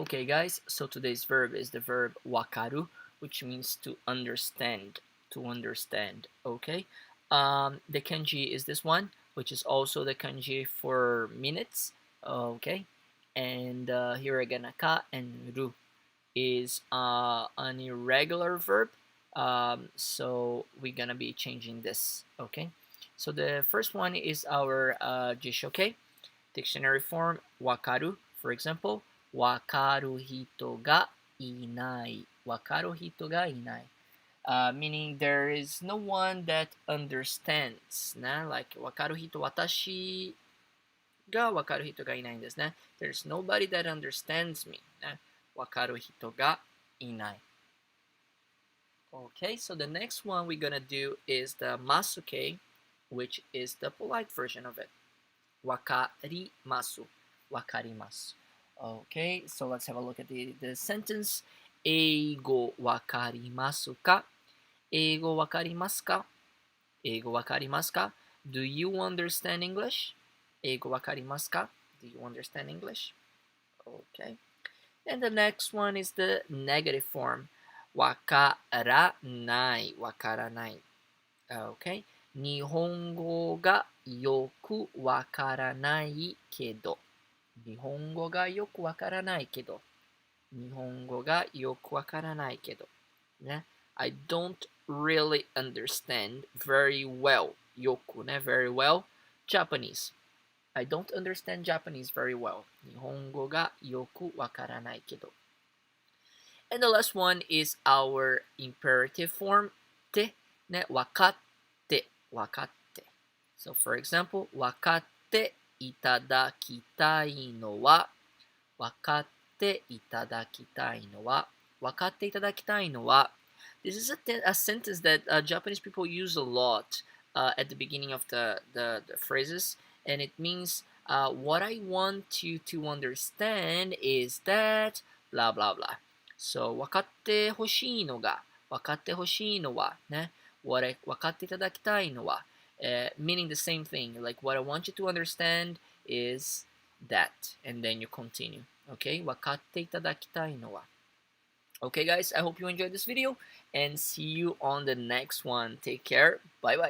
Okay guys, so today's verb is the verb wakaru, which means to understand, okay? The kanji is this one, which is also the kanji for minutes, okay? And hiragana ka and ru is an irregular verb, so we're gonna be changing this, okay? So the first one is our jishoke, dictionary form, wakaru, for example, wakaru hito ga inai. Wakaru hito ga inai. Meaning there is no one that understands. Like wakaru hito watashi ga wakaru hito ga inai desu. There's nobody that understands me. Wakaru hito ga inai. Okay, so the next one we're gonna do is the masuke, which is the polite version of it. Wakarimasu. Wakarimasu. Okay, so let's have a look at the sentence. Eigo wakarimasu ka? Eigo wakarimasu ka? Eigo wakarimasu ka? Do you understand English? Eigo wakarimasu ka? Do you understand English? Okay. And the next one is the negative form. Wakaranai. Wakaranai. Okay. 日本語がよくわからないけど。日本語がよくわからないけど。日本語がよくわからないけど。ね。I don't really understand very well. よくね、very well. Japanese. I don't understand Japanese very well. 日本語がよくわからないけど。And the last one is our imperative form. て、ね、わかって。わかって。So for example, わかっていただきたいのは、わかっていただきたいのは、わかっていただきたいのは. This is a sentence that Japanese people use a lot at the beginning of the phrases, and it means what I want you to understand is that blah blah blah. So わかってほしいのが、わかってほしいのはね。わかっていただきたいのは、meaning the same thing. Like what I want you to understand is that, and then you continue. Okay, わかっていただきたいのは. Okay, guys, I hope you enjoyed this video and see you on the next one. Take care. Bye bye.